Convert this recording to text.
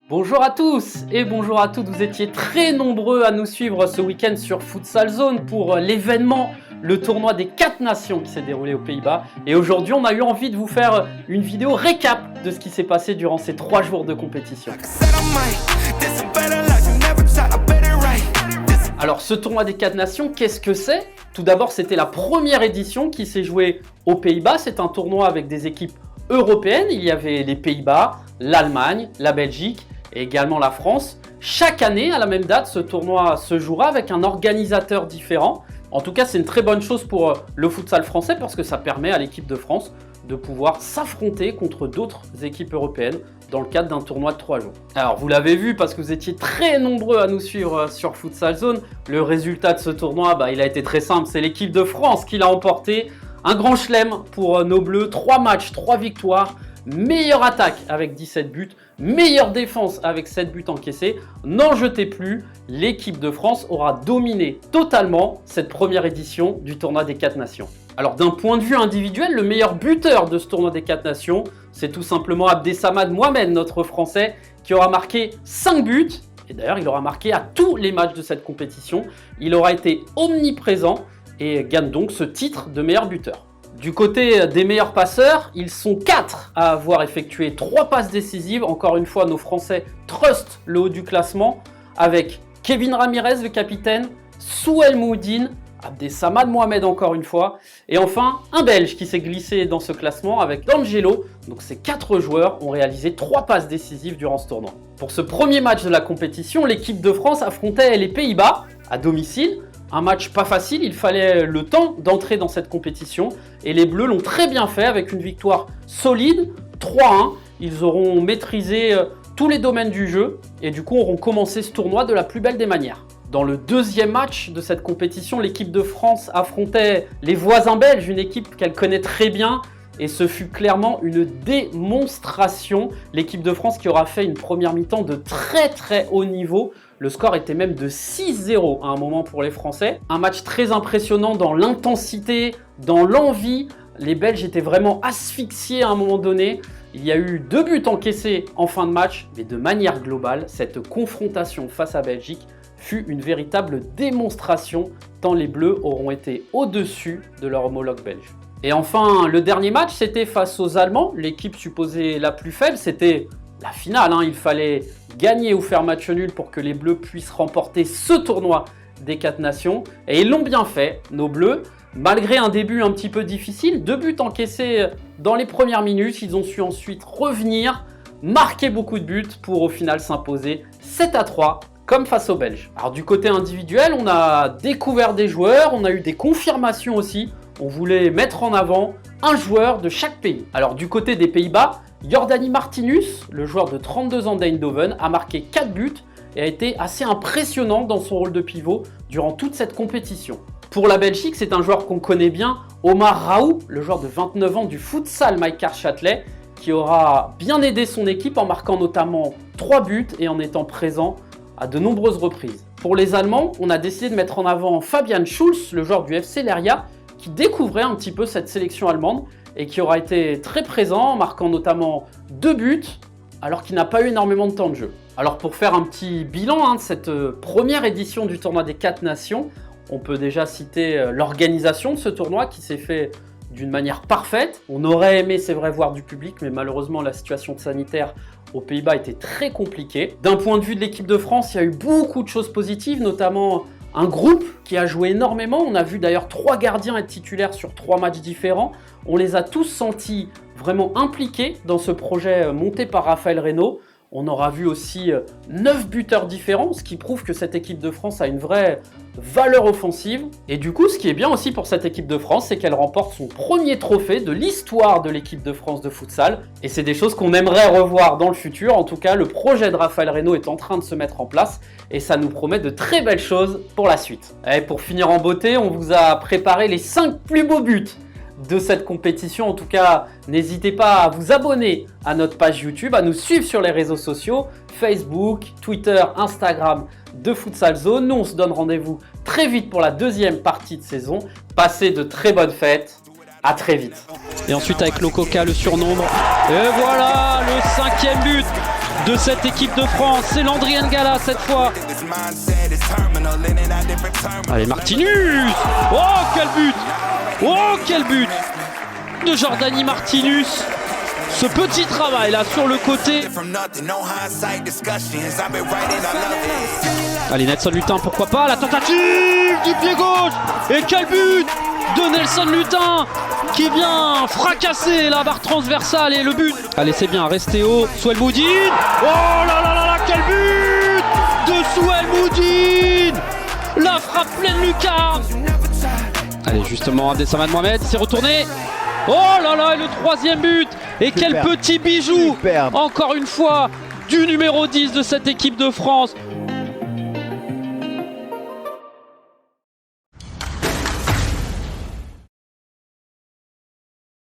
Bonjour à tous et bonjour à toutes, vous étiez très nombreux à nous suivre ce week-end sur Futsal Zone pour l'événement, le tournoi des 4 nations qui s'est déroulé aux Pays-Bas. Et aujourd'hui, on a eu envie de vous faire une vidéo récap de ce qui s'est passé durant ces 3 jours de compétition. Alors ce tournoi des 4 nations, qu'est-ce que c'est? Tout d'abord, c'était la première édition qui s'est jouée aux Pays-Bas. C'est un tournoi avec des équipes européennes. Il y avait les Pays-Bas, l'Allemagne, la Belgique et également la France. Chaque année, à la même date, ce tournoi se jouera avec un organisateur différent. En tout cas, c'est une très bonne chose pour le futsal français parce que ça permet à l'équipe de France de pouvoir s'affronter contre d'autres équipes européennes dans le cadre d'un tournoi de 3 jours. Alors, vous l'avez vu parce que vous étiez très nombreux à nous suivre sur Futsal Zone. Le résultat de ce tournoi, il a été très simple. C'est l'équipe de France qui l'a emporté. Un grand chelem pour nos Bleus. 3 matchs, 3 victoires. Meilleure attaque avec 17 buts, meilleure défense avec 7 buts encaissés. N'en jetez plus, l'équipe de France aura dominé totalement cette première édition du tournoi des 4 nations. Alors d'un point de vue individuel, le meilleur buteur de ce tournoi des 4 nations, c'est tout simplement Abdessamad Mohamed, notre Français, qui aura marqué 5 buts. Et d'ailleurs, il aura marqué à tous les matchs de cette compétition. Il aura été omniprésent et gagne donc ce titre de meilleur buteur. Du côté des meilleurs passeurs, ils sont 4 à avoir effectué 3 passes décisives. Encore une fois, nos Français trustent le haut du classement avec Kevin Ramirez, le capitaine, Souel Moudine, Abdessamad Mohamed encore une fois, et enfin un Belge qui s'est glissé dans ce classement avec D'Angelo. Donc ces 4 joueurs ont réalisé 3 passes décisives durant ce tournoi. Pour ce premier match de la compétition, l'équipe de France affrontait les Pays-Bas à domicile. Un match pas facile, il fallait le temps d'entrer dans cette compétition et les Bleus l'ont très bien fait avec une victoire solide, 3-1. Ils auront maîtrisé tous les domaines du jeu et du coup auront commencé ce tournoi de la plus belle des manières. Dans le deuxième match de cette compétition, l'équipe de France affrontait les voisins belges, une équipe qu'elle connaît très bien. Et ce fut clairement une démonstration. L'équipe de France qui aura fait une première mi-temps de très haut niveau. Le score était même de 6-0 à un moment pour les Français. Un match très impressionnant dans l'intensité, dans l'envie. Les Belges étaient vraiment asphyxiés à un moment donné. Il y a eu 2 buts encaissés en fin de match. Mais de manière globale, cette confrontation face à Belgique fut une véritable démonstration tant les Bleus auront été au-dessus de leur homologue belge. Et enfin, le dernier match, c'était face aux Allemands, l'équipe supposée la plus faible. C'était la finale, il fallait gagner ou faire match nul pour que les Bleus puissent remporter ce tournoi des 4 nations. Et ils l'ont bien fait, nos Bleus. Malgré un début un petit peu difficile, 2 buts encaissés dans les premières minutes, ils ont su ensuite revenir, marquer beaucoup de buts pour au final s'imposer 7-3. Comme face aux Belges. Alors du côté individuel, on a découvert des joueurs, on a eu des confirmations aussi. On voulait mettre en avant un joueur de chaque pays. Alors du côté des Pays-Bas, Jordani Martinus, le joueur de 32 ans d'Eindhoven, a marqué 4 buts et a été assez impressionnant dans son rôle de pivot durant toute cette compétition. Pour la Belgique, c'est un joueur qu'on connaît bien, Omar Raoult, le joueur de 29 ans du futsal Maïkar Châtelet, qui aura bien aidé son équipe en marquant notamment 3 buts et en étant présent à de nombreuses reprises. Pour les Allemands, on a décidé de mettre en avant Fabian Schulz, le joueur du FC Leiria, qui découvrait un petit peu cette sélection allemande et qui aura été très présent, marquant notamment 2 buts, alors qu'il n'a pas eu énormément de temps de jeu. Alors pour faire un petit bilan de cette première édition du tournoi des 4 nations, on peut déjà citer l'organisation de ce tournoi qui s'est fait d'une manière parfaite. On aurait aimé, c'est vrai, voir du public, mais malheureusement la situation sanitaire aux Pays-Bas était très compliquée. D'un point de vue de l'équipe de France, il y a eu beaucoup de choses positives, notamment un groupe qui a joué énormément. On a vu d'ailleurs 3 gardiens être titulaires sur 3 matchs différents. On les a tous sentis vraiment impliqués dans ce projet monté par Raphaël Reynaud. On aura vu aussi 9 buteurs différents, ce qui prouve que cette équipe de France a une vraie valeur offensive. Et du coup, ce qui est bien aussi pour cette équipe de France, c'est qu'elle remporte son premier trophée de l'histoire de l'équipe de France de futsal. Et c'est des choses qu'on aimerait revoir dans le futur. En tout cas, le projet de Raphaël Reynaud est en train de se mettre en place et ça nous promet de très belles choses pour la suite. Et pour finir en beauté, on vous a préparé les 5 plus beaux buts de cette compétition. En tout cas, n'hésitez pas à vous abonner à notre page YouTube, à nous suivre sur les réseaux sociaux, Facebook, Twitter, Instagram de Futsal Zone. Nous, on se donne rendez-vous très vite pour la deuxième partie de saison. Passez de très bonnes fêtes. À très vite. Et ensuite avec Lococa, le surnombre. Et voilà, le 5e but de cette équipe de France. C'est Landry N'Gala cette fois. Allez, Martinus. Oh, quel but! Oh, quel but de Jordani Martinus. Ce petit travail là sur le côté. Allez, Nelson Lutin, pourquoi pas, la tentative du pied gauche. Et quel but de Nelson Lutin qui vient fracasser la barre transversale et le but. Allez, c'est bien, restez haut. Souelmoudine. Oh là là là là, quel but de Souelmoudine. La frappe pleine lucarne. Allez, justement, Abdessaman Mohamed s'est retourné. Oh là là, et le troisième but. Et Super. quel petit bijou. Superbe. Encore une fois, du numéro 10 de cette équipe de France.